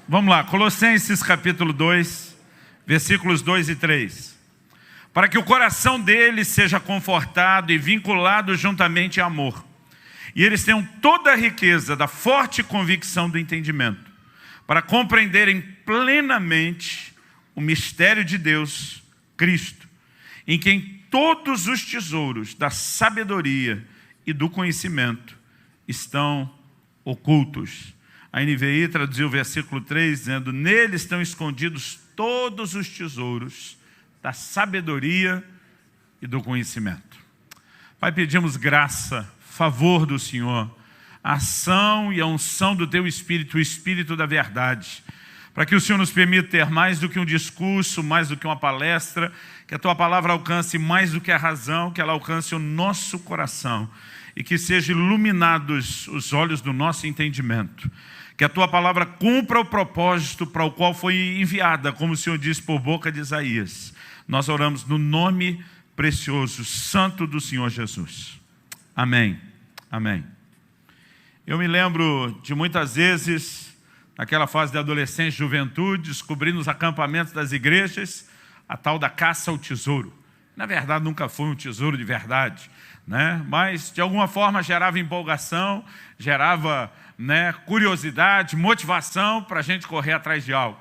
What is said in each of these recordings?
Vamos lá, Colossenses capítulo 2, versículos 2 e 3. Para que o coração deles seja confortado e vinculado juntamente a amor, e eles tenham toda a riqueza da forte convicção do entendimento, para compreenderem plenamente o mistério de Deus, Cristo, em quem todos os tesouros da sabedoria e do conhecimento estão ocultos. A NVI traduziu o versículo 3, dizendo: nele estão escondidos todos os tesouros da sabedoria e do conhecimento. Pai, pedimos graça, favor do Senhor, a ação e a unção do Teu Espírito, o Espírito da verdade, para que o Senhor nos permita ter mais do que um discurso, mais do que uma palestra, que a Tua palavra alcance mais do que a razão, que ela alcance o nosso coração e que sejam iluminados os olhos do nosso entendimento. Que a Tua palavra cumpra o propósito para o qual foi enviada, como o Senhor disse por boca de Isaías. Nós oramos no nome precioso, santo do Senhor Jesus. Amém. Amém. Eu me lembro de muitas vezes, naquela fase de adolescência e juventude, descobri nos acampamentos das igrejas a tal da caça ao tesouro. Na verdade, nunca foi um tesouro de verdade, né? Mas de alguma forma gerava empolgação, gerava, curiosidade, motivação para a gente correr atrás de algo.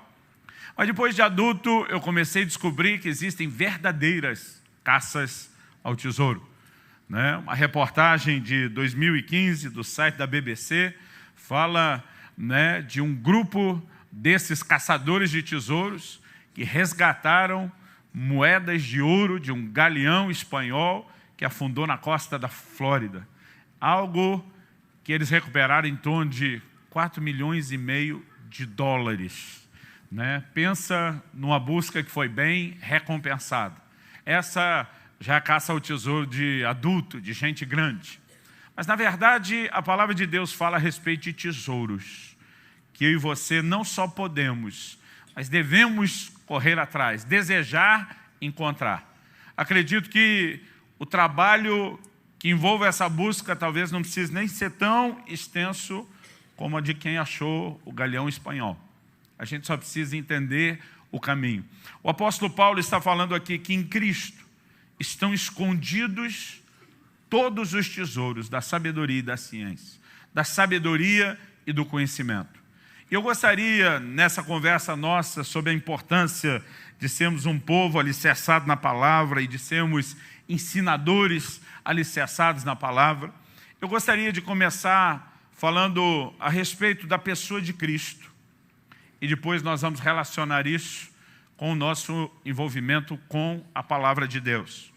Mas depois de adulto eu comecei a descobrir que existem verdadeiras caças ao tesouro, né? Uma reportagem de 2015 do site da BBC fala, de um grupo desses caçadores de tesouros que resgataram moedas de ouro de um galeão espanhol que afundou na costa da Flórida. Algo que eles recuperaram em torno de 4,5 milhões de dólares. Pensa numa busca que foi bem recompensada. Essa já é a caça ao tesouro de adulto, de gente grande. Mas, na verdade, a palavra de Deus fala a respeito de tesouros, que eu e você não só podemos, mas devemos correr atrás, desejar encontrar. Acredito que o trabalho que envolve essa busca talvez não precise nem ser tão extenso como a de quem achou o galeão espanhol. A gente só precisa entender o caminho. O apóstolo Paulo está falando aqui que em Cristo estão escondidos todos os tesouros da sabedoria e da ciência, da sabedoria e do conhecimento. E eu gostaria, nessa conversa nossa sobre a importância de sermos um povo alicerçado na palavra e de sermos ensinadores alicerçados na palavra, eu gostaria de começar falando a respeito da pessoa de Cristo. E depois nós vamos relacionar isso com o nosso envolvimento com a palavra de Deus.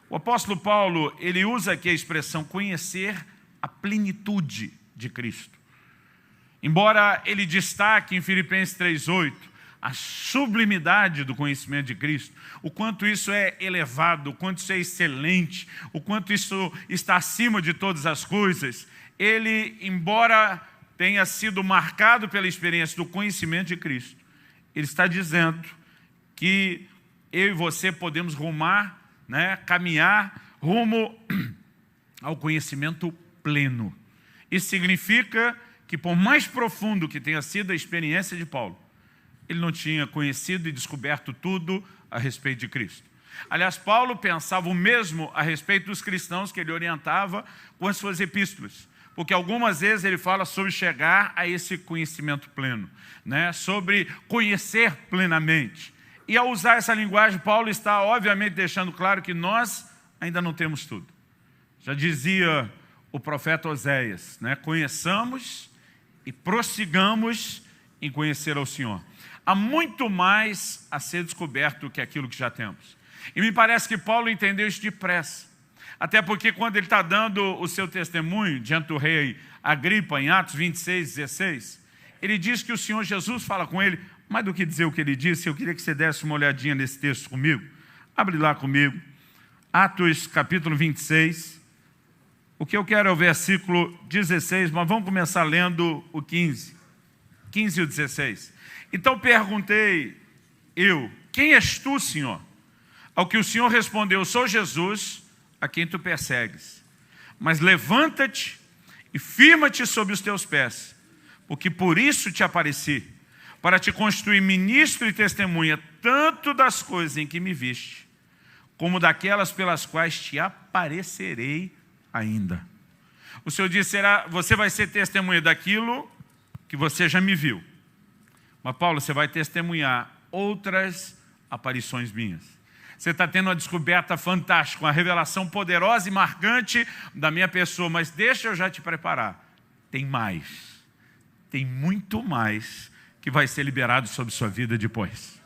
O apóstolo Paulo, ele usa aqui a expressão conhecer a plenitude de Cristo. Embora ele destaque em Filipenses 3,8 a sublimidade do conhecimento de Cristo, o quanto isso é elevado, o quanto isso é excelente, o quanto isso está acima de todas as coisas, ele, embora tenha sido marcado pela experiência do conhecimento de Cristo, ele está dizendo que eu e você podemos rumar, caminhar rumo ao conhecimento pleno. Isso significa que, por mais profundo que tenha sido a experiência de Paulo, ele não tinha conhecido e descoberto tudo a respeito de Cristo. Aliás, Paulo pensava o mesmo a respeito dos cristãos que ele orientava com as suas epístolas, porque algumas vezes ele fala sobre chegar a esse conhecimento pleno, sobre conhecer plenamente. E ao usar essa linguagem, Paulo está obviamente deixando claro que nós ainda não temos tudo. Já dizia o profeta Oséias, conheçamos e prossigamos em conhecer ao Senhor. Há muito mais a ser descoberto do que aquilo que já temos. E me parece que Paulo entendeu isso depressa. Até porque quando ele está dando o seu testemunho diante do rei Agripa, em Atos 26, 16, ele diz que o Senhor Jesus fala com ele. Mais do que dizer o que ele disse, eu queria que você desse uma olhadinha nesse texto comigo. Abre lá comigo. Atos capítulo 26. O que eu quero é o versículo 16, mas vamos começar lendo o 15. 15 e o 16. Então perguntei eu, quem és tu, Senhor? Ao que o Senhor respondeu, sou Jesus, a quem tu persegues. Mas levanta-te e firma-te sobre os teus pés, porque por isso te apareci, para te constituir ministro e testemunha, tanto das coisas em que me viste, como daquelas pelas quais te aparecerei ainda. O Senhor disse, você vai ser testemunha daquilo que você já me viu. Mas Paulo, você vai testemunhar outras aparições minhas. Você está tendo uma descoberta fantástica, uma revelação poderosa e marcante da minha pessoa, mas deixa eu já te preparar. Tem mais, tem muito mais que vai ser liberado sobre sua vida depois.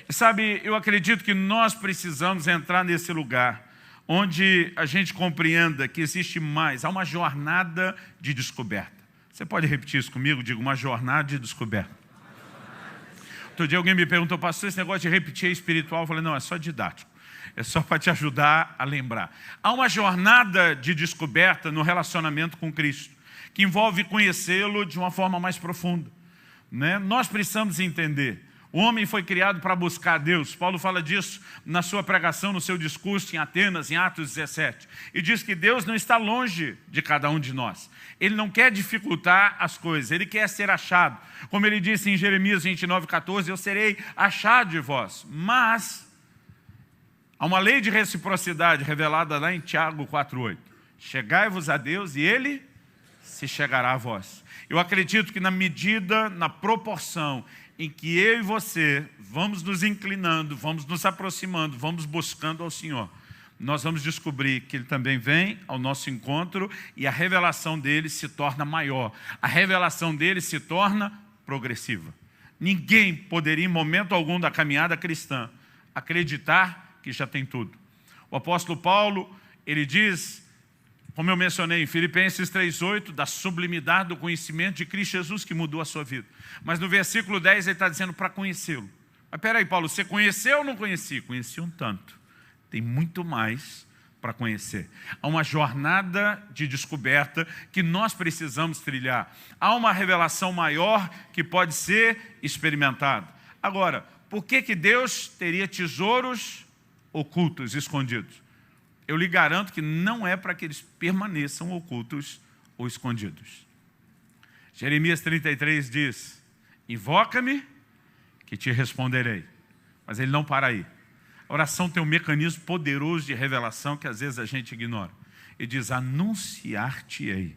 E sabe, eu acredito que nós precisamos entrar nesse lugar onde a gente compreenda que existe mais, há uma jornada de descoberta. Você pode repetir isso comigo? Diga, uma jornada de descoberta. Outro dia alguém me perguntou, pastor, esse negócio de repetir é espiritual? Eu falei, não, é só didático. É só para te ajudar a lembrar. Há uma jornada de descoberta no relacionamento com Cristo, que envolve conhecê-lo de uma forma mais profunda. Né? Nós precisamos entender. O homem foi criado para buscar Deus. Paulo fala disso na sua pregação, no seu discurso em Atenas, em Atos 17. E diz que Deus não está longe de cada um de nós. Ele não quer dificultar as coisas, ele quer ser achado. Como ele disse em Jeremias 29:14, eu serei achado de vós. Mas há uma lei de reciprocidade revelada lá em Tiago 4:8. Chegai-vos a Deus e ele se chegará a vós. Eu acredito que na medida, na proporção em que eu e você vamos nos inclinando, vamos nos aproximando, vamos buscando ao Senhor, nós vamos descobrir que Ele também vem ao nosso encontro e a revelação dEle se torna maior. A revelação dEle se torna progressiva. Ninguém poderia, em momento algum da caminhada cristã, acreditar que já tem tudo. O apóstolo Paulo, ele diz, como eu mencionei em Filipenses 3:8, da sublimidade do conhecimento de Cristo Jesus que mudou a sua vida. Mas no versículo 10 ele está dizendo para conhecê-lo. Mas peraí, Paulo, você conheceu ou não conheci? Conheci um tanto. Tem muito mais para conhecer. Há uma jornada de descoberta que nós precisamos trilhar. Há uma revelação maior que pode ser experimentada. Agora, por que Deus teria tesouros ocultos, escondidos? Eu lhe garanto que não é para que eles permaneçam ocultos ou escondidos. Jeremias 33 diz, invoca-me que te responderei. Mas ele não para aí. A oração tem um mecanismo poderoso de revelação que às vezes a gente ignora. Ele diz, anunciar-te-ei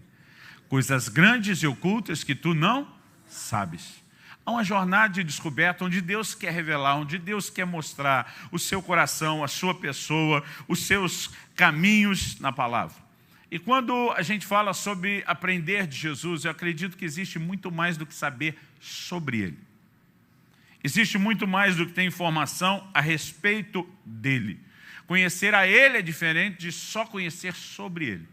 coisas grandes e ocultas que tu não sabes. Há uma jornada de descoberta onde Deus quer revelar, onde Deus quer mostrar o seu coração, a sua pessoa, os seus caminhos na palavra. E quando a gente fala sobre aprender de Jesus, eu acredito que existe muito mais do que saber sobre Ele. Existe muito mais do que ter informação a respeito dEle. Conhecer a Ele é diferente de só conhecer sobre Ele.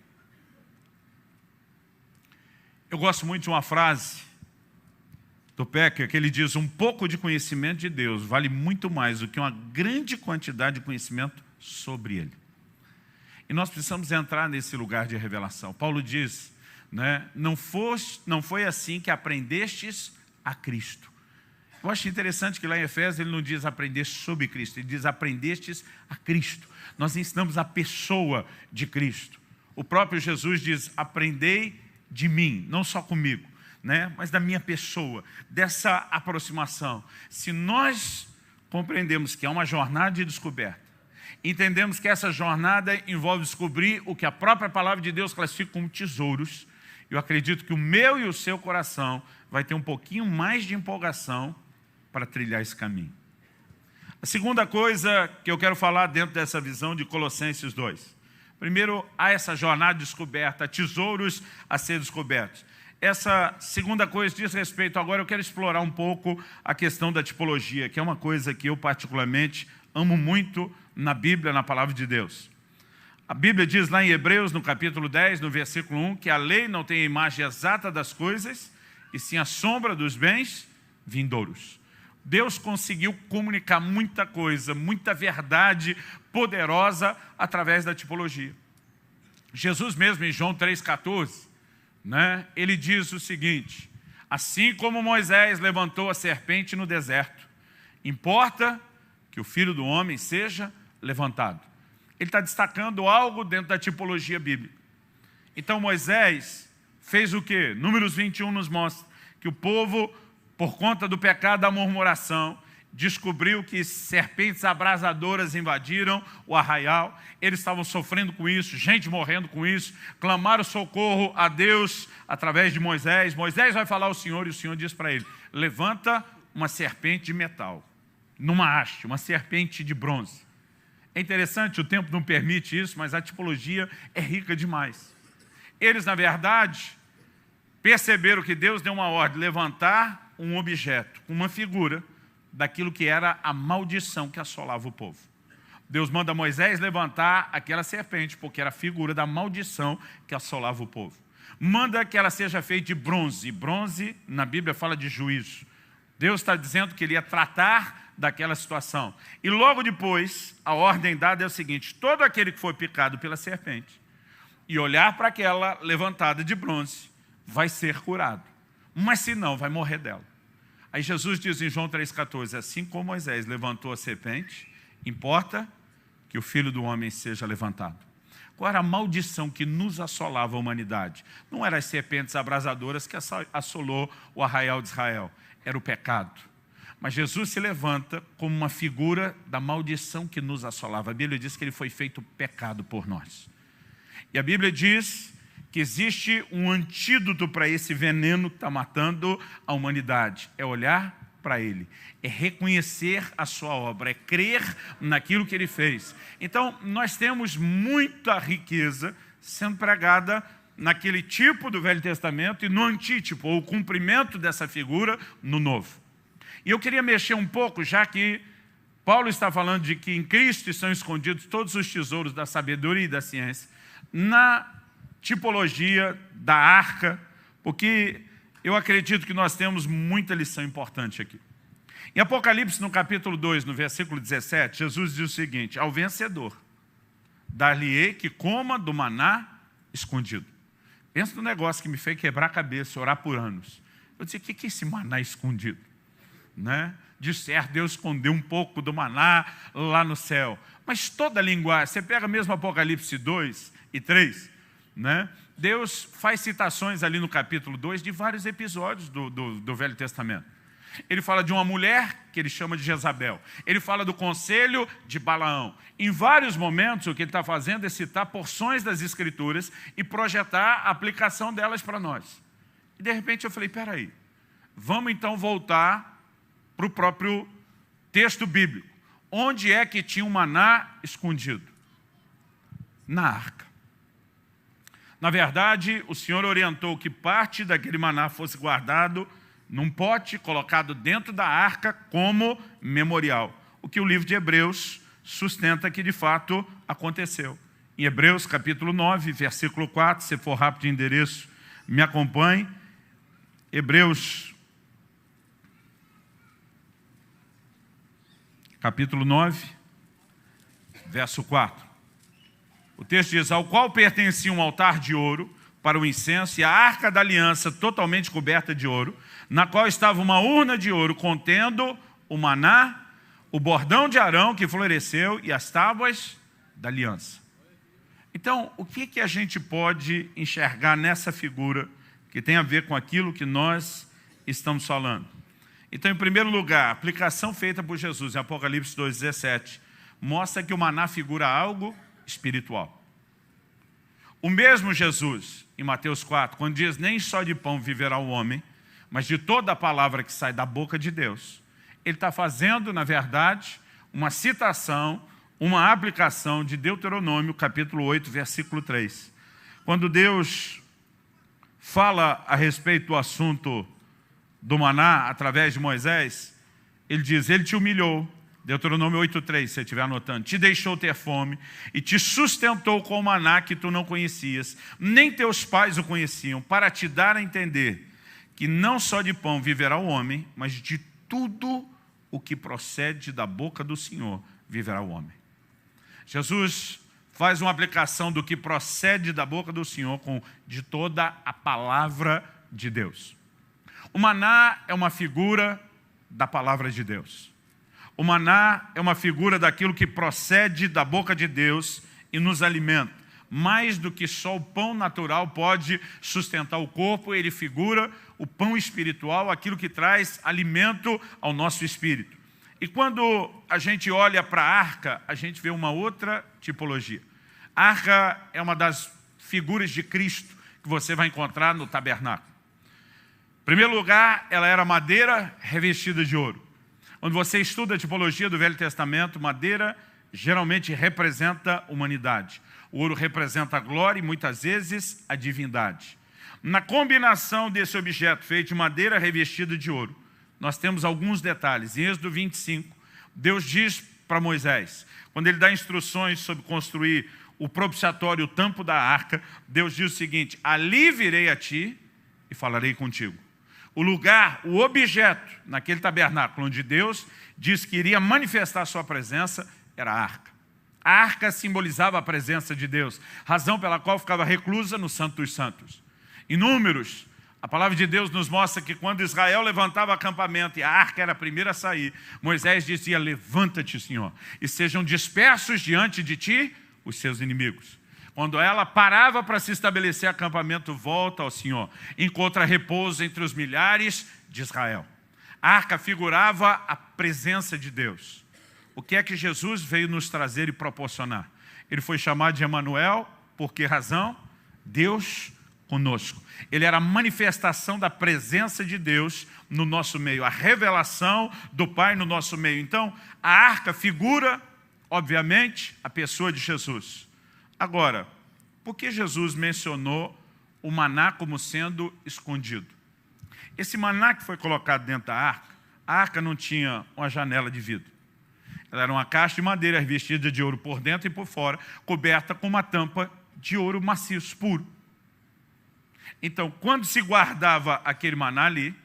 Eu gosto muito de uma frase do Pecker, que ele diz, um pouco de conhecimento de Deus vale muito mais do que uma grande quantidade de conhecimento sobre Ele. E nós precisamos entrar nesse lugar de revelação. Paulo diz, né, não foi assim que aprendestes a Cristo. Eu acho interessante que lá em Efésios ele não diz aprender sobre Cristo, ele diz aprendestes a Cristo. Nós ensinamos a pessoa de Cristo. O próprio Jesus diz, aprendei de mim, não só comigo, né, mas da minha pessoa, dessa aproximação. Se nós compreendemos que é uma jornada de descoberta, entendemos que essa jornada envolve descobrir o que a própria palavra de Deus classifica como tesouros, eu acredito que o meu e o seu coração vai ter um pouquinho mais de empolgação para trilhar esse caminho. A segunda coisa que eu quero falar dentro dessa visão de Colossenses 2. Primeiro, há essa jornada de descoberta, tesouros a ser descobertos. Essa segunda coisa diz respeito, agora eu quero explorar um pouco a questão da tipologia, que é uma coisa que eu particularmente amo muito na Bíblia, na palavra de Deus. A Bíblia diz lá em Hebreus, no capítulo 10, no versículo 1, que a lei não tem a imagem exata das coisas, e sim a sombra dos bens vindouros. Deus conseguiu comunicar muita coisa, muita verdade poderosa através da tipologia. Jesus mesmo, em João 3,14, né, ele diz o seguinte, assim como Moisés levantou a serpente no deserto, importa que o Filho do Homem seja levantado. Ele está destacando algo dentro da tipologia bíblica. Então Moisés fez o quê? Números 21 nos mostra que o povo por conta do pecado da murmuração, descobriu que serpentes abrasadoras invadiram o arraial. Eles estavam sofrendo com isso, gente morrendo com isso. Clamaram socorro a Deus através de Moisés. Moisés vai falar ao Senhor e o Senhor diz para ele: levanta uma serpente de metal, numa haste, uma serpente de bronze. É interessante, o tempo não permite isso, mas a tipologia é rica demais. Eles, na verdade, perceberam que Deus deu uma ordem: levantar um objeto, uma figura daquilo que era a maldição que assolava o povo. Deus manda Moisés levantar aquela serpente, porque era a figura da maldição que assolava o povo. Manda que ela seja feita de bronze. E bronze, na Bíblia, fala de juízo. Deus está dizendo que ele ia tratar daquela situação. E logo depois, a ordem dada é o seguinte: todo aquele que foi picado pela serpente e olhar para aquela levantada de bronze vai ser curado. Mas se não, vai morrer dela. Aí Jesus diz em João 3,14, assim como Moisés levantou a serpente, importa que o Filho do Homem seja levantado. Qual era a maldição que nos assolava a humanidade? Não eram as serpentes abrasadoras que assolou o arraial de Israel, era o pecado. Mas Jesus se levanta como uma figura da maldição que nos assolava. A Bíblia diz que ele foi feito pecado por nós. E a Bíblia diz que existe um antídoto para esse veneno que está matando a humanidade. É olhar para ele, é reconhecer a sua obra, é crer naquilo que ele fez. Então, nós temos muita riqueza sendo pregada naquele tipo do Velho Testamento e no antítipo, ou o cumprimento dessa figura no Novo. E eu queria mexer um pouco, já que Paulo está falando de que em Cristo estão escondidos todos os tesouros da sabedoria e da ciência, na tipologia da arca, porque eu acredito que nós temos muita lição importante aqui. Em Apocalipse, no capítulo 2, no versículo 17, Jesus diz o seguinte: ao vencedor, dar-lhe-ei que coma do maná escondido. Pensa no negócio que me fez quebrar a cabeça, orar por anos. Eu disse: o que é esse maná escondido? Né? De certo, Deus escondeu um pouco do maná lá no céu. Mas toda a linguagem, você pega mesmo Apocalipse 2 e 3, né? Deus faz citações ali no capítulo 2 de vários episódios do Velho Testamento. Ele fala de uma mulher que ele chama de Jezabel. Ele fala do conselho de Balaão. Em vários momentos, o que ele está fazendo é citar porções das Escrituras e projetar a aplicação delas para nós. E de repente eu falei: peraí, vamos então voltar para o próprio texto bíblico. Onde é que tinha um maná escondido? Na arca. Na verdade, o Senhor orientou que parte daquele maná fosse guardado num pote, colocado dentro da arca como memorial. O que o livro de Hebreus sustenta que de fato aconteceu. Em Hebreus capítulo 9, versículo 4, se for rápido de endereço, me acompanhe. Hebreus capítulo 9, verso 4. O texto diz: ao qual pertencia um altar de ouro para o incenso e a arca da aliança totalmente coberta de ouro, na qual estava uma urna de ouro contendo o maná, o bordão de Arão que floresceu e as tábuas da aliança. Então, o que a gente pode enxergar nessa figura que tem a ver com aquilo que nós estamos falando? Então, em primeiro lugar, a aplicação feita por Jesus em Apocalipse 2,17 mostra que o maná figura algo espiritual. O mesmo Jesus, em Mateus 4, quando diz: nem só de pão viverá o homem, mas de toda a palavra que sai da boca de Deus, ele está fazendo, na verdade, uma citação, uma aplicação de Deuteronômio, capítulo 8, versículo 3. Quando Deus fala a respeito do assunto do maná, através de Moisés, ele diz: ele te humilhou, Deuteronômio 8,3, se você estiver anotando, te deixou ter fome e te sustentou com o maná que tu não conhecias, nem teus pais o conheciam, para te dar a entender que não só de pão viverá o homem, mas de tudo o que procede da boca do Senhor viverá o homem. Jesus faz uma aplicação do que procede da boca do Senhor com de toda a palavra de Deus. O maná é uma figura da palavra de Deus. O maná é uma figura daquilo que procede da boca de Deus e nos alimenta. Mais do que só o pão natural pode sustentar o corpo, ele figura o pão espiritual, aquilo que traz alimento ao nosso espírito. E quando a gente olha para a arca, a gente vê uma outra tipologia. A arca é uma das figuras de Cristo que você vai encontrar no tabernáculo. Em primeiro lugar, ela era madeira revestida de ouro. Quando você estuda a tipologia do Velho Testamento, madeira geralmente representa humanidade. O ouro representa a glória e muitas vezes a divindade. Na combinação desse objeto feito de madeira revestida de ouro, nós temos alguns detalhes. Em Êxodo 25, Deus diz para Moisés, quando ele dá instruções sobre construir o propiciatório, o tampo da arca, Deus diz o seguinte: ali virei a ti e falarei contigo. O lugar, o objeto naquele tabernáculo onde Deus diz que iria manifestar a sua presença era a arca. A arca simbolizava a presença de Deus, razão pela qual ficava reclusa no Santo dos Santos. Em Números, a palavra de Deus nos mostra que quando Israel levantava acampamento e a arca era a primeira a sair, Moisés dizia: levanta-te, Senhor, e sejam dispersos diante de ti os seus inimigos. Quando ela parava para se estabelecer acampamento, volta ao Senhor, encontra repouso entre os milhares de Israel. A arca figurava a presença de Deus. O que é que Jesus veio nos trazer e proporcionar? Ele foi chamado de Emanuel, por que razão? Deus conosco. Ele era a manifestação da presença de Deus no nosso meio, a revelação do Pai no nosso meio. Então, a arca figura, obviamente, a pessoa de Jesus. Agora, por que Jesus mencionou o maná como sendo escondido? Esse maná que foi colocado dentro da arca, a arca não tinha uma janela de vidro. Ela era uma caixa de madeira revestida de ouro por dentro e por fora, coberta com uma tampa de ouro maciço, puro. Então, quando se guardava aquele maná ali,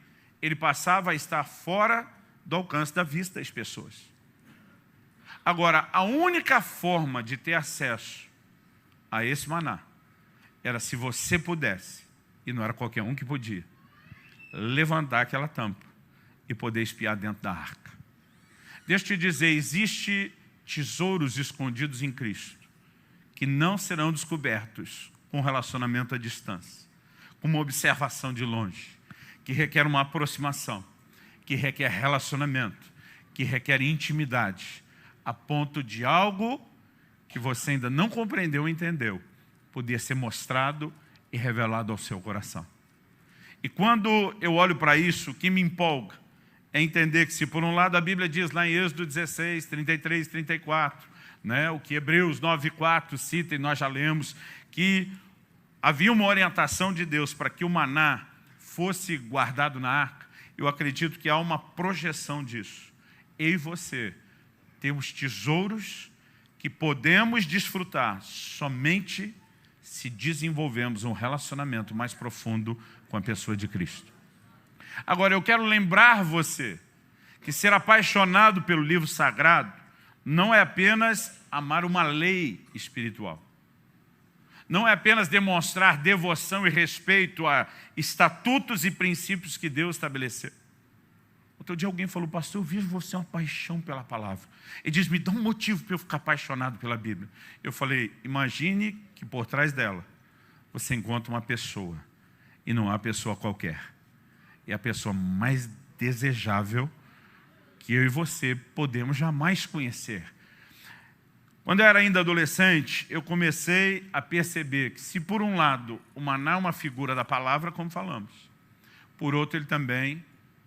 ele passava a estar fora do alcance da vista das pessoas. Agora, a única forma de ter acesso a esse maná era se você pudesse, e não era qualquer um que podia, levantar aquela tampa e poder espiar dentro da arca. Deixa eu te dizer, existe tesouros escondidos em Cristo que não serão descobertos com relacionamento à distância, com uma observação de longe, que requer uma aproximação, que requer relacionamento, que requer intimidade, a ponto de algo que você ainda não compreendeu ou entendeu, poder ser mostrado e revelado ao seu coração. E quando eu olho para isso, o que me empolga é entender que se por um lado a Bíblia diz lá em Êxodo 16, 33, 34, né, o que Hebreus 9:4 cita, e nós já lemos, que havia uma orientação de Deus para que o maná fosse guardado na arca. Eu acredito que há uma projeção disso. Eu e você temos tesouros que podemos desfrutar somente se desenvolvemos um relacionamento mais profundo com a pessoa de Cristo. Agora, eu quero lembrar você que ser apaixonado pelo livro sagrado não é apenas amar uma lei espiritual. Não é apenas demonstrar devoção e respeito a estatutos e princípios que Deus estabeleceu. Outro dia alguém falou: pastor, eu vejo você uma paixão pela palavra. Ele diz: me dá um motivo para eu ficar apaixonado pela Bíblia. Eu falei: imagine que por trás dela você encontra uma pessoa, e não é uma pessoa qualquer. É a pessoa mais desejável que eu e você podemos jamais conhecer. Quando eu era ainda adolescente, eu comecei a perceber que se por um lado o maná é uma figura da palavra, como falamos, por outro ele também,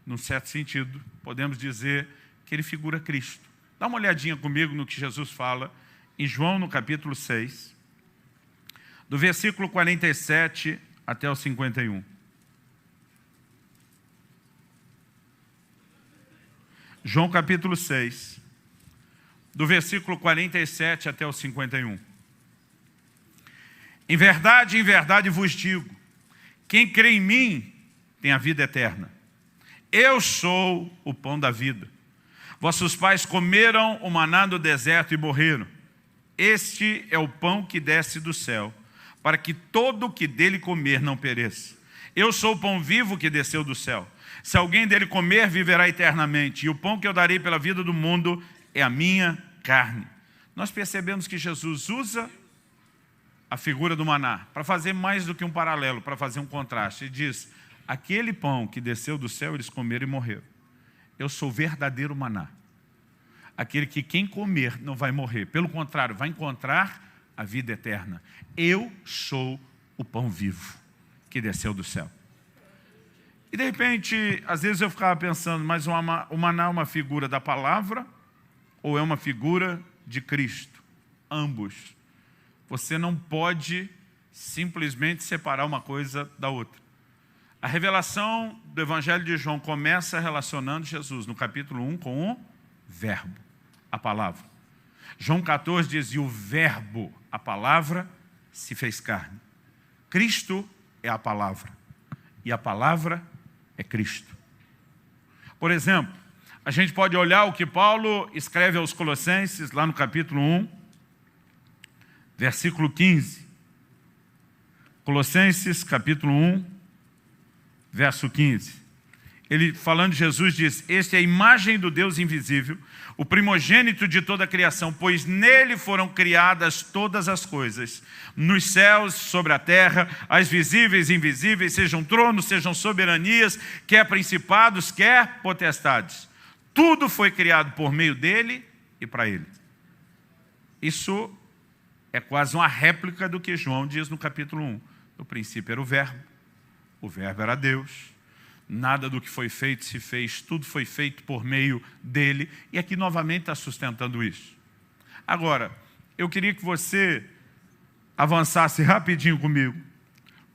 num certo sentido, podemos dizer que ele figura Cristo. Dá uma olhadinha comigo no que Jesus fala em João, no capítulo 6, do versículo 47 até o 51. João capítulo 6, do versículo 47 até o 51. Em verdade vos digo, quem crê em mim tem a vida eterna. Eu sou o pão da vida. Vossos pais comeram o maná no deserto e morreram. Este é o pão que desce do céu, para que todo o que dele comer não pereça. Eu sou o pão vivo que desceu do céu. Se alguém dele comer, viverá eternamente. E o pão que eu darei pela vida do mundo é a minha carne. Nós percebemos que Jesus usa a figura do maná para fazer mais do que um paralelo, para fazer um contraste. Ele diz: aquele pão que desceu do céu, eles comeram e morreram. Eu sou o verdadeiro maná. Aquele que quem comer não vai morrer. Pelo contrário, vai encontrar a vida eterna. Eu sou o pão vivo que desceu do céu. E de repente, às vezes eu ficava pensando, mas o maná é uma figura da palavra ou é uma figura de Cristo? Ambos. Você não pode simplesmente separar uma coisa da outra. A revelação do Evangelho de João começa relacionando Jesus, no capítulo 1, com o verbo, a palavra. João 14 diz, e o verbo, a palavra, se fez carne. Cristo é a palavra, e a palavra é Cristo. Por exemplo, a gente pode olhar o que Paulo escreve aos Colossenses, lá no capítulo 1, versículo 15. Colossenses, capítulo 1, verso 15. Ele, falando de Jesus, diz, este é a imagem do Deus invisível, o primogênito de toda a criação, pois nele foram criadas todas as coisas, nos céus, sobre a terra, as visíveis e invisíveis, sejam tronos, sejam soberanias, quer principados, quer potestades. Tudo foi criado por meio dele e para ele. Isso é quase uma réplica do que João diz no capítulo 1. No princípio era o verbo era Deus, nada do que foi feito se fez, tudo foi feito por meio dele, e aqui novamente está sustentando isso. Agora, eu queria que você avançasse rapidinho comigo,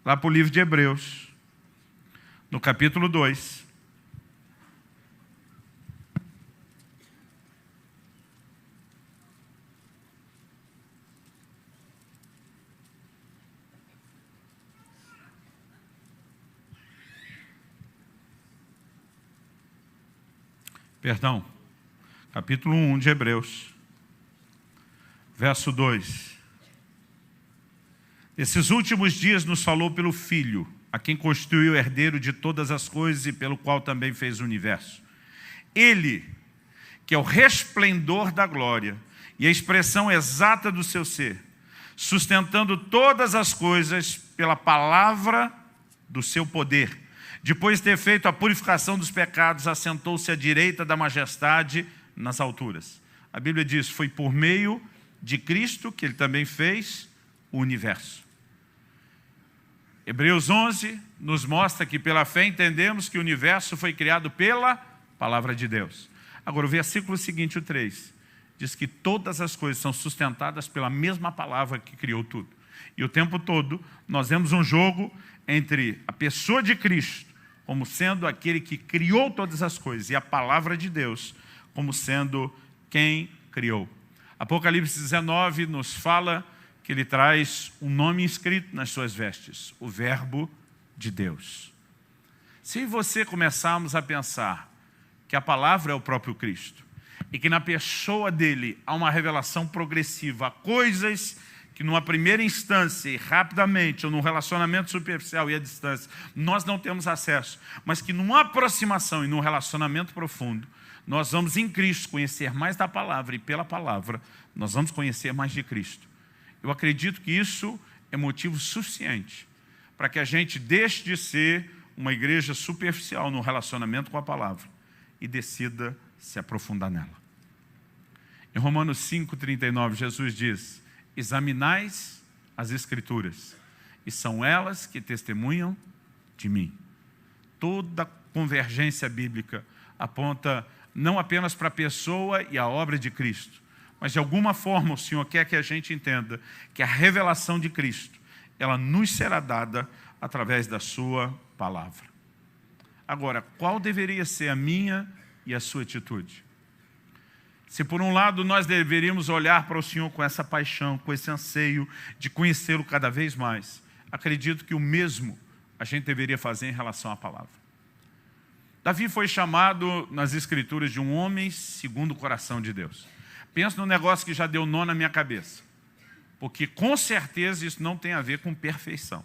lá para o livro de Hebreus, no capítulo 2. Perdão, capítulo 1 de Hebreus, verso 2. Esses últimos dias nos falou pelo Filho, a quem constituiu o herdeiro de todas as coisas e pelo qual também fez o universo. Ele, que é o resplendor da glória e a expressão exata do seu ser, sustentando todas as coisas pela palavra do seu poder. Depois de ter feito a purificação dos pecados, assentou-se à direita da majestade nas alturas. A Bíblia diz, foi por meio de Cristo que ele também fez o universo. Hebreus 11 nos mostra que pela fé entendemos que o universo foi criado pela palavra de Deus. Agora o versículo seguinte, o 3, diz que todas as coisas são sustentadas pela mesma palavra que criou tudo. E o tempo todo nós vemos um jogo entre a pessoa de Cristo como sendo aquele que criou todas as coisas, e a palavra de Deus como sendo quem criou. Apocalipse 19 nos fala que ele traz um nome escrito nas suas vestes, o Verbo de Deus. Se você começarmos a pensar que a palavra é o próprio Cristo, e que na pessoa dele há uma revelação progressiva, há coisas que numa primeira instância e rapidamente, ou num relacionamento superficial e à distância, nós não temos acesso, mas que numa aproximação e num relacionamento profundo, nós vamos em Cristo conhecer mais da palavra, e pela palavra nós vamos conhecer mais de Cristo. Eu acredito que isso é motivo suficiente para que a gente deixe de ser uma igreja superficial no relacionamento com a palavra e decida se aprofundar nela. Em Romanos 5,39, Jesus diz, examinais as Escrituras, e são elas que testemunham de mim. Toda convergência bíblica aponta não apenas para a pessoa e a obra de Cristo, mas de alguma forma o Senhor quer que a gente entenda que a revelação de Cristo, ela nos será dada através da sua palavra. Agora, qual deveria ser a minha e a sua atitude? Se por um lado nós deveríamos olhar para o Senhor com essa paixão, com esse anseio de conhecê-lo cada vez mais, acredito que o mesmo a gente deveria fazer em relação à palavra. Davi foi chamado nas Escrituras de um homem segundo o coração de Deus. Pensa num negócio que já deu nó na minha cabeça, porque com certeza isso não tem a ver com perfeição.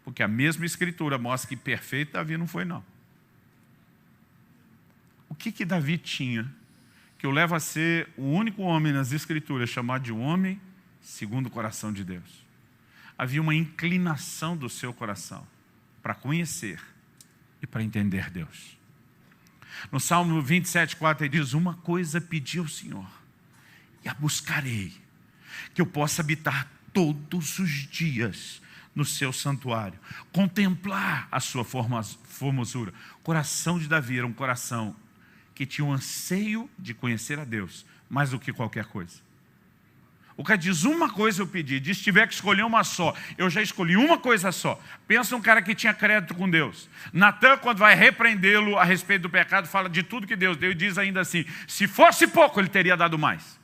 Porque a mesma Escritura mostra que perfeito Davi não foi, não. O que Davi tinha que o leva a ser o único homem nas Escrituras chamado de um homem segundo o coração de Deus? Havia uma inclinação do seu coração para conhecer e para entender Deus. No Salmo 27:4 ele diz: uma coisa pedi ao Senhor, e a buscarei, que eu possa habitar todos os dias no seu santuário, contemplar a sua formosura. O coração de Davi era um coração que tinha um anseio de conhecer a Deus, mais do que qualquer coisa. O cara diz: uma coisa eu pedi. Diz: se tiver que escolher uma só, eu já escolhi uma coisa só. Pensa um cara que tinha crédito com Deus. Natan, quando vai repreendê-lo a respeito do pecado, fala de tudo que Deus deu e diz ainda assim: se fosse pouco, ele teria dado mais.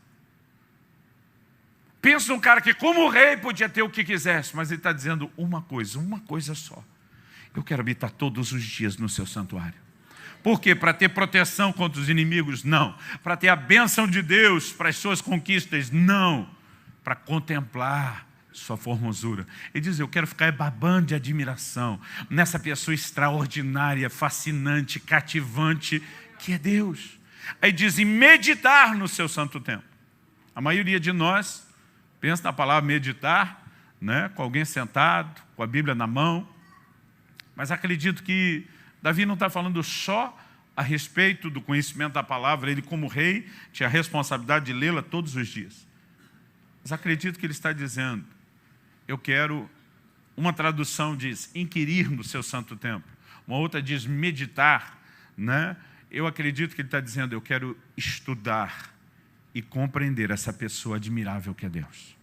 Pensa um cara que, como rei, podia ter o que quisesse, mas ele está dizendo uma coisa só. Eu quero habitar todos os dias no seu santuário. Por quê? Para ter proteção contra os inimigos? Não. Para ter a bênção de Deus para as suas conquistas? Não. Para contemplar sua formosura. Ele diz: eu quero ficar babando de admiração nessa pessoa extraordinária, fascinante, cativante, que é Deus. Aí diz: e meditar no seu santo templo. A maioria de nós pensa na palavra meditar, né, com alguém sentado, com a Bíblia na mão. Mas acredito que Davi não está falando só a respeito do conhecimento da palavra. Ele, como rei, tinha a responsabilidade de lê-la todos os dias. Mas acredito que ele está dizendo: eu quero, uma tradução diz inquirir no seu santo templo, uma outra diz meditar, né? Eu acredito que ele está dizendo: eu quero estudar e compreender essa pessoa admirável que é Deus.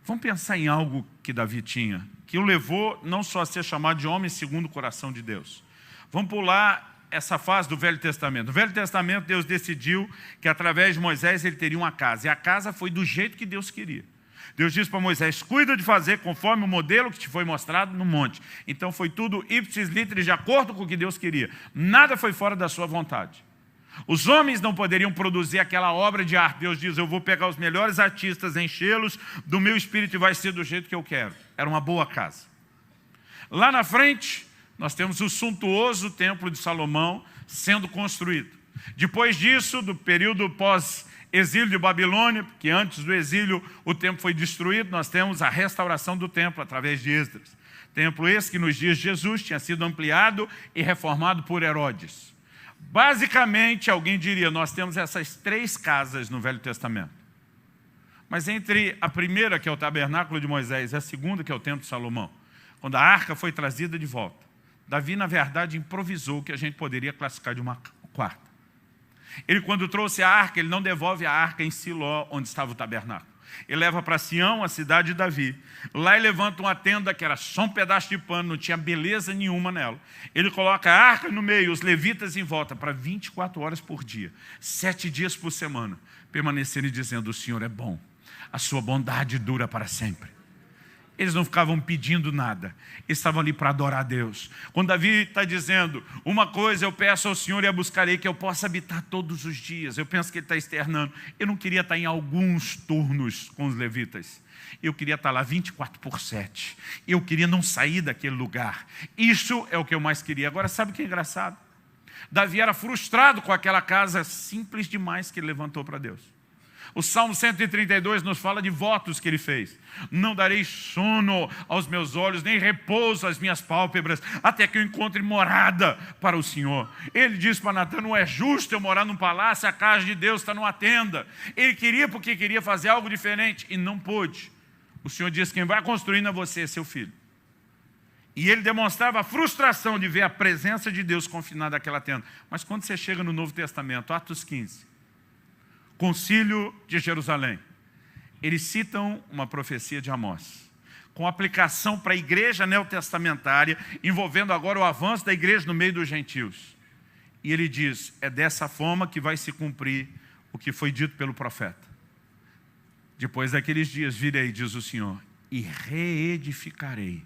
Vamos pensar em algo que Davi tinha, que o levou não só a ser chamado de homem segundo o coração de Deus. Vamos pular essa fase do Velho Testamento. No Velho Testamento, Deus decidiu que através de Moisés ele teria uma casa. E a casa foi do jeito que Deus queria. Deus disse para Moisés: cuida de fazer conforme o modelo que te foi mostrado no monte. Então foi tudo ipsis literis, de acordo com o que Deus queria. Nada foi fora da sua vontade. Os homens não poderiam produzir aquela obra de arte. Deus diz: eu vou pegar os melhores artistas, enchê-los do meu espírito e vai ser do jeito que eu quero. Era uma boa casa. Lá na frente, nós temos o suntuoso templo de Salomão sendo construído. Depois disso, do período pós-exílio de Babilônia, porque antes do exílio o templo foi destruído, nós temos a restauração do templo através de Esdras. Templo esse que nos dias de Jesus tinha sido ampliado e reformado por Herodes. Basicamente, alguém diria: nós temos essas 3 casas no Velho Testamento. Mas entre a primeira, que é o tabernáculo de Moisés, e a segunda, que é o templo de Salomão, quando a arca foi trazida de volta, Davi, na verdade, improvisou o que a gente poderia classificar de uma quarta. Ele, quando trouxe a arca, ele não devolve a arca em Siló, onde estava o tabernáculo. Ele leva para Sião, a cidade de Davi. Lá ele levanta uma tenda que era só um pedaço de pano, não tinha beleza nenhuma nela. Ele coloca a arca no meio, os levitas em volta, para 24 horas por dia, 7 dias por semana, permanecerem dizendo: o Senhor é bom, a sua bondade dura para sempre. Eles não ficavam pedindo nada, eles estavam ali para adorar a Deus. Quando Davi está dizendo: uma coisa eu peço ao Senhor e a buscarei, que eu possa habitar todos os dias, eu penso que ele está externando: eu não queria estar em alguns turnos com os levitas, eu queria estar lá 24/7, eu queria não sair daquele lugar. Isso é o que eu mais queria. Agora, sabe o que é engraçado? Davi era frustrado com aquela casa simples demais que ele levantou para Deus. O Salmo 132 nos fala de votos que ele fez: não darei sono aos meus olhos, nem repouso às minhas pálpebras, até que eu encontre morada para o Senhor. Ele disse para Natan: não é justo eu morar num palácio, a casa de Deus está numa tenda. Ele queria, porque queria fazer algo diferente e não pôde. O Senhor disse: quem vai construindo é você, seu filho. E ele demonstrava a frustração de ver a presença de Deus confinada naquela tenda. Mas quando você chega no Novo Testamento, Atos 15, Concílio de Jerusalém, eles citam uma profecia de Amós, com aplicação para a igreja neotestamentária, envolvendo agora o avanço da igreja no meio dos gentios. E ele diz: é dessa forma que vai se cumprir o que foi dito pelo profeta. Depois daqueles dias virei, diz o Senhor, e reedificarei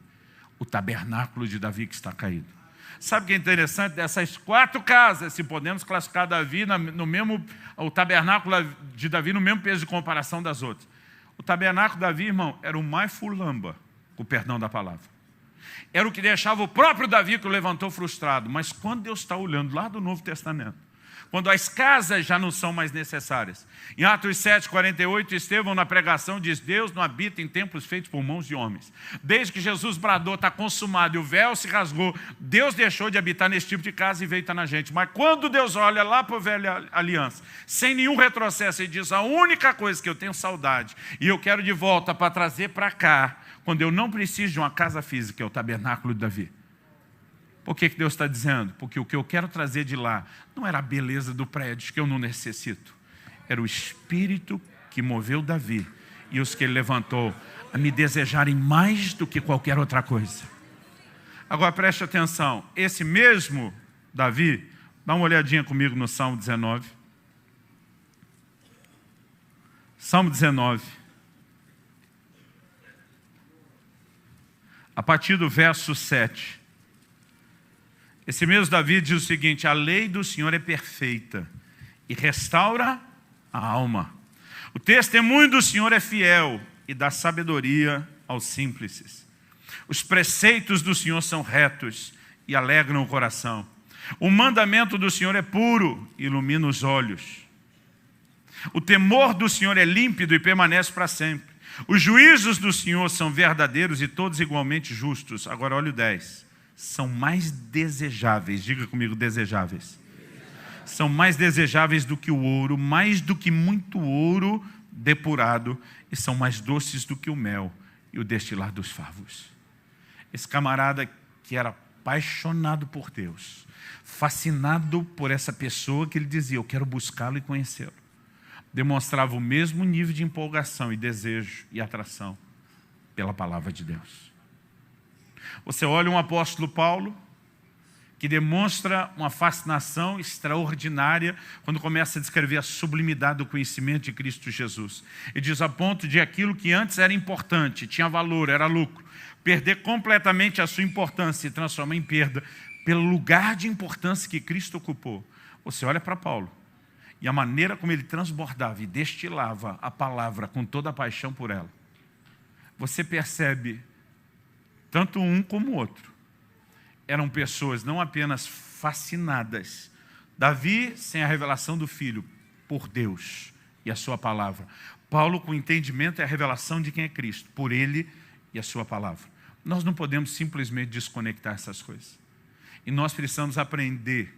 o tabernáculo de Davi que está caído. Sabe o que é interessante? Dessas 4 casas, se podemos classificar Davi no mesmo, o tabernáculo de Davi no mesmo peso de comparação das outras. O tabernáculo de Davi, irmão, era o mais fulamba, com o perdão da palavra. Era o que deixava o próprio Davi, que o levantou frustrado. Mas quando Deus está olhando lá do Novo Testamento, quando as casas já não são mais necessárias. Em Atos 7:48, Estevão na pregação diz: Deus não habita em templos feitos por mãos de homens. Desde que Jesus bradou, está consumado, e o véu se rasgou, Deus deixou de habitar nesse tipo de casa e veio estar na gente. Mas quando Deus olha lá para a velha aliança, sem nenhum retrocesso, ele diz: a única coisa que eu tenho saudade, e eu quero de volta para trazer para cá, quando eu não preciso de uma casa física, é o tabernáculo de Davi. Por que Deus está dizendo? Porque o que eu quero trazer de lá não era a beleza do prédio, que eu não necessito. Era o Espírito que moveu Davi e os que ele levantou a me desejarem mais do que qualquer outra coisa. Agora preste atenção, esse mesmo Davi, dá uma olhadinha comigo no Salmo 19. Salmo 19. A partir do verso 7. Esse mesmo Davi diz o seguinte: a lei do Senhor é perfeita e restaura a alma. O testemunho do Senhor é fiel e dá sabedoria aos simples. Os preceitos do Senhor são retos e alegram o coração. O mandamento do Senhor é puro e ilumina os olhos. O temor do Senhor é límpido e permanece para sempre. Os juízos do Senhor são verdadeiros e todos igualmente justos. Agora olha o 10. São mais desejáveis, diga comigo, desejáveis. São mais desejáveis do que o ouro, mais do que muito ouro depurado, e são mais doces do que o mel e o destilar dos favos. Esse camarada que era apaixonado por Deus, fascinado por essa pessoa que ele dizia: eu quero buscá-lo e conhecê-lo, demonstrava o mesmo nível de empolgação e desejo e atração pela palavra de Deus. Você olha um apóstolo Paulo, que demonstra uma fascinação extraordinária quando começa a descrever a sublimidade do conhecimento de Cristo Jesus. Ele diz: a ponto de aquilo que antes era importante, tinha valor, era lucro, perder completamente a sua importância e transformar em perda pelo lugar de importância que Cristo ocupou. Você olha para Paulo e a maneira como ele transbordava e destilava a palavra com toda a paixão por ela. Você percebe tanto um como o outro eram pessoas não apenas fascinadas. Davi, sem a revelação do Filho, por Deus e a sua palavra. Paulo, com entendimento, é a revelação de quem é Cristo, por Ele e a sua palavra. Nós não podemos simplesmente desconectar essas coisas. E nós precisamos aprender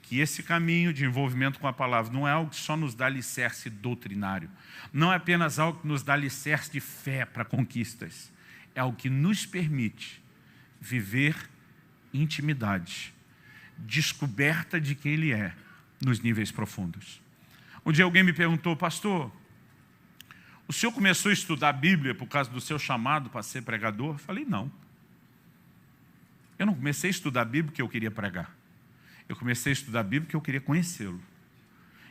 que esse caminho de envolvimento com a palavra não é algo que só nos dá alicerce doutrinário. Não é apenas algo que nos dá alicerce de fé para conquistas. É algo que nos permite viver intimidade, descoberta de quem Ele é, nos níveis profundos. Um dia alguém me perguntou: pastor, o senhor começou a estudar a Bíblia por causa do seu chamado para ser pregador? Eu falei: não. Eu não comecei a estudar a Bíblia porque eu queria pregar. Eu comecei a estudar a Bíblia porque eu queria conhecê-lo.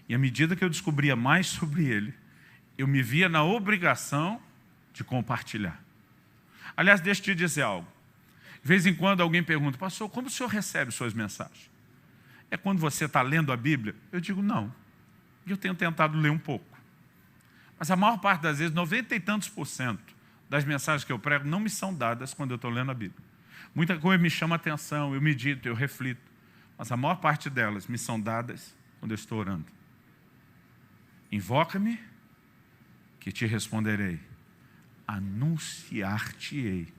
E à medida que eu descobria mais sobre Ele, eu me via na obrigação de compartilhar. Aliás, deixa eu te dizer algo. De vez em quando alguém pergunta: pastor, como o senhor recebe suas mensagens? É quando você está lendo a Bíblia? Eu digo: não. Eu tenho tentado ler um pouco. Mas a maior parte das vezes, 90 e tantos % das mensagens que eu prego não me são dadas quando eu estou lendo a Bíblia. Muita coisa me chama a atenção, eu medito, eu reflito. Mas a maior parte delas me são dadas quando eu estou orando. Invoca-me, que te responderei. Anunciar-te-ei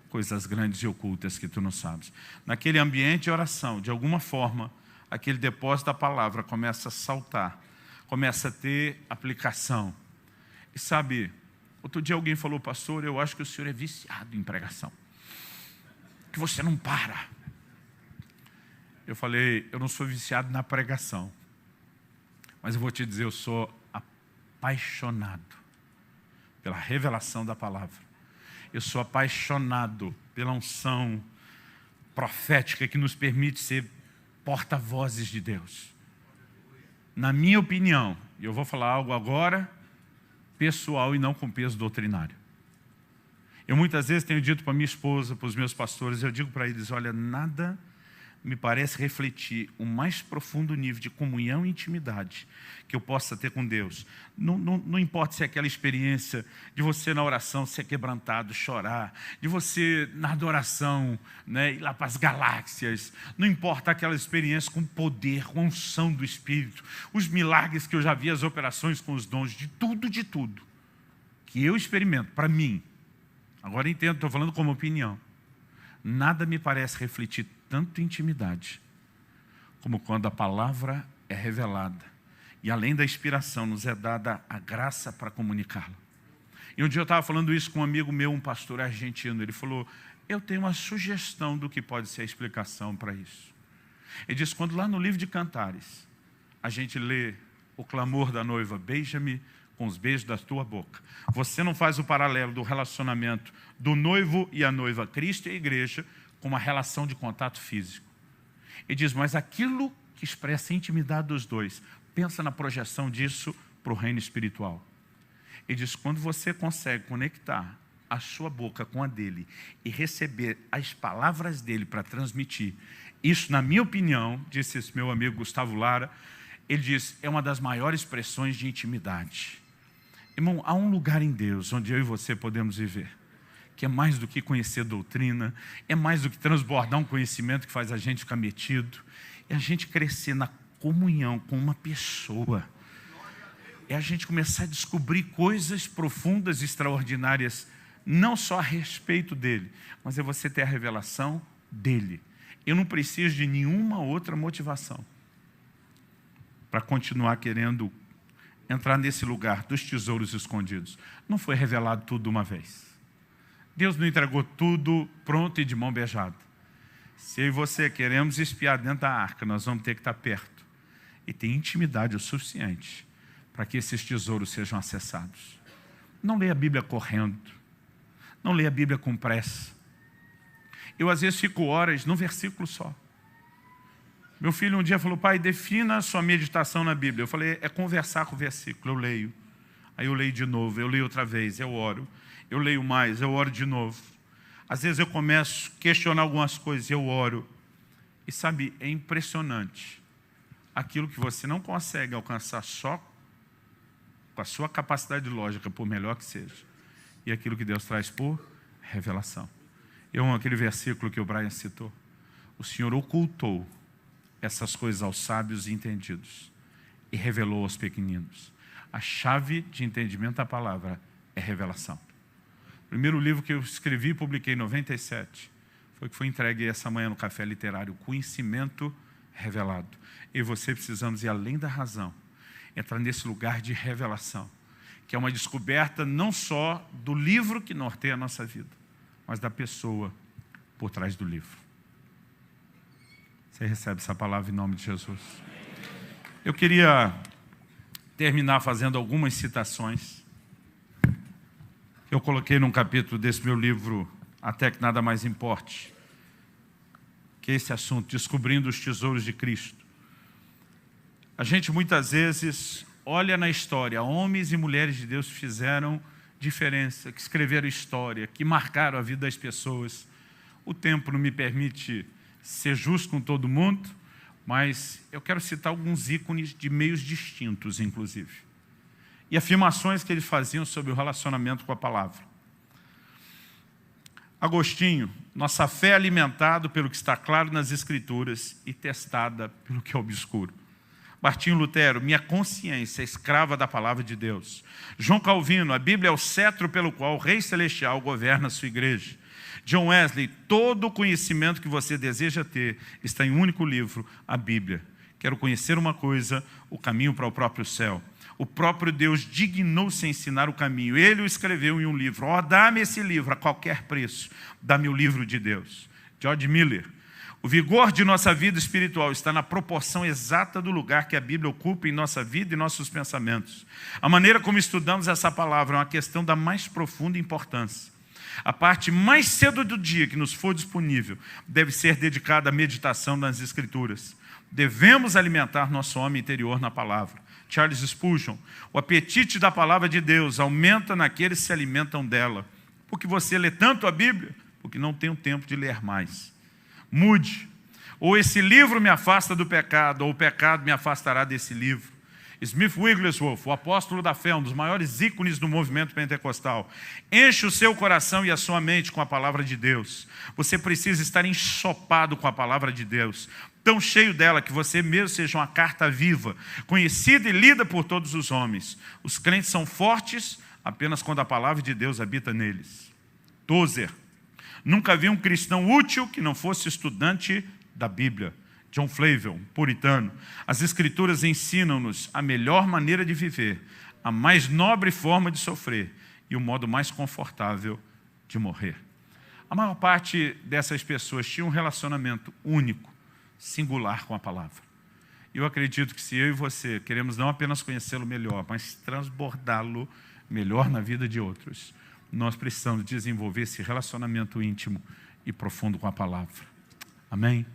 coisas grandes e ocultas que tu não sabes. Naquele ambiente de oração, de alguma forma, aquele depósito da palavra começa a saltar, começa a ter aplicação. E sabe, outro dia alguém falou: pastor, eu acho que o senhor é viciado em pregação, que você não para. Eu falei: eu não sou viciado na pregação, mas eu vou te dizer, eu sou apaixonado pela revelação da palavra. Eu sou apaixonado pela unção profética que nos permite ser porta-vozes de Deus. Na minha opinião, e eu vou falar algo agora pessoal e não com peso doutrinário. Eu muitas vezes tenho dito para minha esposa, para os meus pastores, eu digo para eles: olha, nada me parece refletir o mais profundo nível de comunhão e intimidade que eu possa ter com Deus. Não importa se é aquela experiência de você na oração ser quebrantado, chorar, de você na adoração, né, ir lá para as galáxias, não importa aquela experiência com poder, com unção do Espírito, os milagres que eu já vi, as operações com os dons, de tudo que eu experimento, para mim, agora entendo, estou falando como opinião, nada me parece refletir tanto intimidade como quando a palavra é revelada e além da inspiração nos é dada a graça para comunicá-la. E um dia eu estava falando isso com um amigo meu, um pastor argentino. Ele falou, eu tenho uma sugestão do que pode ser a explicação para isso. Ele disse, quando lá no livro de Cantares a gente lê o clamor da noiva, beija-me com os beijos da tua boca, você não faz o paralelo do relacionamento do noivo e a noiva, Cristo e a igreja, com uma relação de contato físico. Ele diz, mas aquilo que expressa a intimidade dos dois, pensa na projeção disso para o reino espiritual. Ele diz, quando você consegue conectar a sua boca com a dele e receber as palavras dele para transmitir, isso, na minha opinião, disse esse meu amigo Gustavo Lara, ele diz, é uma das maiores expressões de intimidade. Irmão, há um lugar em Deus onde eu e você podemos viver, que é mais do que conhecer doutrina, é mais do que transbordar um conhecimento que faz a gente ficar metido, é a gente crescer na comunhão com uma pessoa, é a gente começar a descobrir coisas profundas e extraordinárias, não só a respeito dele, mas é você ter a revelação dele. Eu não preciso de nenhuma outra motivação para continuar querendo entrar nesse lugar dos tesouros escondidos. Não foi revelado tudo de uma vez. Deus não entregou tudo pronto e de mão beijada. Se eu e você queremos espiar dentro da arca, nós vamos ter que estar perto e ter intimidade o suficiente para que esses tesouros sejam acessados. Não leia a Bíblia correndo. Não leia a Bíblia com pressa. Eu às vezes fico horas num versículo só. Meu filho um dia falou, pai, defina a sua meditação na Bíblia. Eu falei, é conversar com o versículo, eu leio. Aí eu leio de novo, eu leio outra vez, eu oro. Eu leio mais, eu oro de novo. Às vezes eu começo a questionar algumas coisas, eu oro. E sabe, é impressionante. Aquilo que você não consegue alcançar só com a sua capacidade lógica, por melhor que seja. E aquilo que Deus traz por revelação. Eu amo aquele versículo que o Brian citou. O Senhor ocultou essas coisas aos sábios e entendidos e revelou aos pequeninos. A chave de entendimento da palavra é revelação. O primeiro livro que eu escrevi e publiquei em 97 foi o que foi entregue essa manhã no Café Literário, Conhecimento Revelado. Eu e você precisamos ir além da razão, entrar nesse lugar de revelação, que é uma descoberta não só do livro que norteia a nossa vida, mas da pessoa por trás do livro. Você recebe essa palavra em nome de Jesus. Eu queria terminar fazendo algumas citações que eu coloquei num capítulo desse meu livro, Até que Nada Mais Importe, que é esse assunto, Descobrindo os Tesouros de Cristo. A gente muitas vezes olha na história, homens e mulheres de Deus que fizeram diferença, que escreveram história, que marcaram a vida das pessoas. O tempo não me permite ser justo com todo mundo, mas eu quero citar alguns ícones de meios distintos, inclusive. E afirmações que eles faziam sobre o relacionamento com a palavra. Agostinho, nossa fé é alimentada pelo que está claro nas Escrituras e testada pelo que é obscuro. Martinho Lutero, minha consciência é escrava da palavra de Deus. João Calvino, a Bíblia é o cetro pelo qual o Rei Celestial governa a sua igreja. John Wesley, todo o conhecimento que você deseja ter está em um único livro, a Bíblia. Quero conhecer uma coisa, o caminho para o próprio céu. O próprio Deus dignou-se a ensinar o caminho. Ele o escreveu em um livro. Ó, dá-me esse livro a qualquer preço. Dá-me o livro de Deus. George Miller. O vigor de nossa vida espiritual está na proporção exata do lugar que a Bíblia ocupa em nossa vida e nossos pensamentos. A maneira como estudamos essa palavra é uma questão da mais profunda importância. A parte mais cedo do dia que nos for disponível deve ser dedicada à meditação nas Escrituras. Devemos alimentar nosso homem interior na palavra. Charles Spurgeon, o apetite da palavra de Deus aumenta naqueles que se alimentam dela. Porque você lê tanto a Bíblia? Porque não tem o tempo de ler mais. Mude. Ou esse livro me afasta do pecado, ou o pecado me afastará desse livro. Smith Wigglesworth, o apóstolo da fé, um dos maiores ícones do movimento pentecostal. Enche o seu coração e a sua mente com a palavra de Deus. Você precisa estar ensopado com a palavra de Deus, tão cheio dela que você mesmo seja uma carta viva, conhecida e lida por todos os homens. Os crentes são fortes apenas quando a palavra de Deus habita neles. Tozer: nunca vi um cristão útil que não fosse estudante da Bíblia. John Flavel, puritano: as Escrituras ensinam-nos a melhor maneira de viver, a mais nobre forma de sofrer e o modo mais confortável de morrer. A maior parte dessas pessoas tinha um relacionamento único, singular com a palavra. Eu acredito que se eu e você queremos não apenas conhecê-lo melhor, mas transbordá-lo melhor na vida de outros, nós precisamos desenvolver esse relacionamento íntimo e profundo com a palavra. Amém?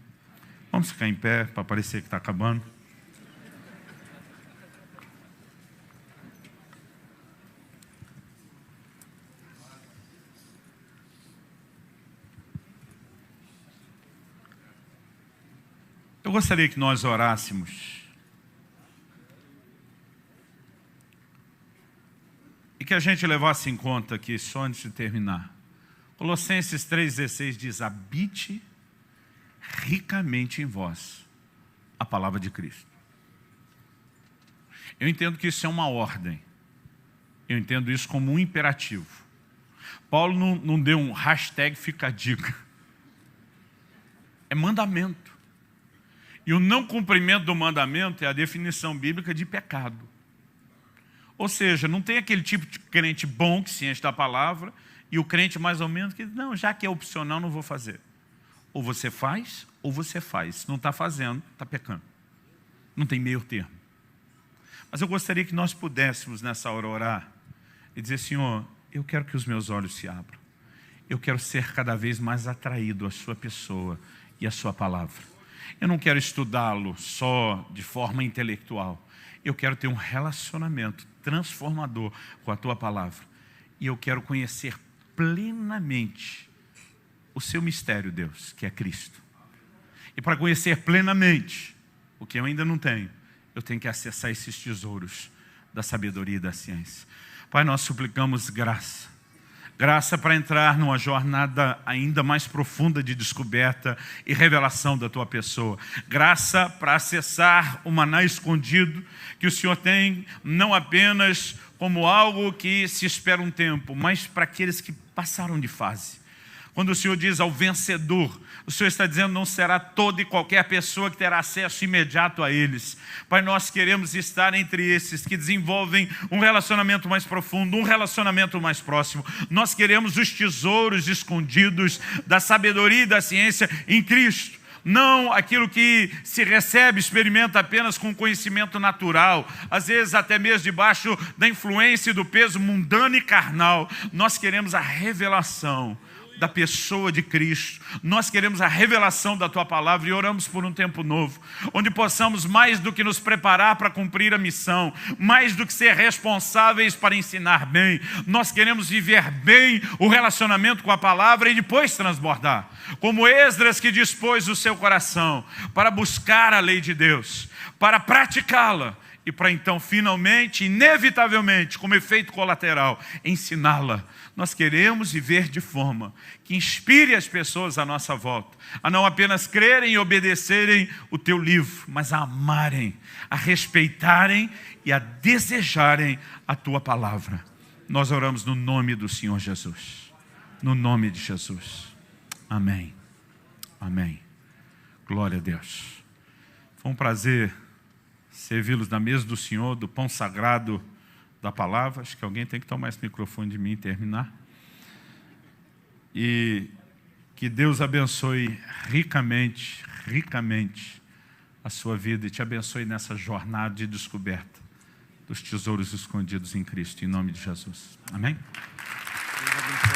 Vamos ficar em pé para parecer que está acabando. Eu gostaria que nós orássemos e que a gente levasse em conta aqui, só antes de terminar. Colossenses 3,16 diz: habite ricamente em vós a palavra de Cristo. Eu entendo que isso é uma ordem. Eu entendo isso como um imperativo. Paulo não deu um hashtag fica a dica. É mandamento. E o não cumprimento do mandamento é a definição bíblica de pecado. Ou seja, não tem aquele tipo de crente bom que se enche da palavra e o crente mais ou menos que não, já que é opcional, não vou fazer. Ou você faz, ou você faz. Se não está fazendo, está pecando. Não tem meio termo. Mas eu gostaria que nós pudéssemos nessa hora orar e dizer: Senhor, eu quero que os meus olhos se abram. Eu quero ser cada vez mais atraído à sua pessoa e à sua palavra. Eu não quero estudá-lo só de forma intelectual. Eu quero ter um relacionamento transformador com a tua palavra. E eu quero conhecer plenamente o seu mistério, Deus, que é Cristo. E para conhecer plenamente o que eu ainda não tenho, eu tenho que acessar esses tesouros da sabedoria e da ciência. Pai, nós suplicamos graça. Graça para entrar numa jornada ainda mais profunda de descoberta e revelação da tua pessoa. Graça para acessar o maná escondido que o Senhor tem, não apenas como algo que se espera um tempo, mas para aqueles que passaram de fase. Quando o Senhor diz ao vencedor, o Senhor está dizendo não será toda e qualquer pessoa que terá acesso imediato a eles. Pai, nós queremos estar entre esses que desenvolvem um relacionamento mais profundo, um relacionamento mais próximo. Nós queremos os tesouros escondidos da sabedoria e da ciência em Cristo. Não aquilo que se recebe, experimenta apenas com conhecimento natural, às vezes até mesmo debaixo da influência e do peso mundano e carnal. Nós queremos a revelação da pessoa de Cristo. Nós queremos a revelação da tua palavra e oramos por um tempo novo, onde possamos mais do que nos preparar para cumprir a missão, mais do que ser responsáveis para ensinar bem, nós queremos viver bem o relacionamento com a palavra e depois transbordar, como Esdras que dispôs o seu coração para buscar a lei de Deus, para praticá-la e para então finalmente, inevitavelmente, como efeito colateral, ensiná-la. Nós queremos viver de forma que inspire as pessoas à nossa volta, a não apenas crerem e obedecerem o teu livro, mas a amarem, a respeitarem e a desejarem a tua palavra. Nós oramos no nome do Senhor Jesus. No nome de Jesus. Amém. Amém. Glória a Deus. Foi um prazer servi-los na mesa do Senhor, do pão sagrado da palavra. Acho que alguém tem que tomar esse microfone de mim e terminar. E que Deus abençoe ricamente, ricamente a sua vida e te abençoe nessa jornada de descoberta dos tesouros escondidos em Cristo, em nome de Jesus. Amém? Deus abençoe.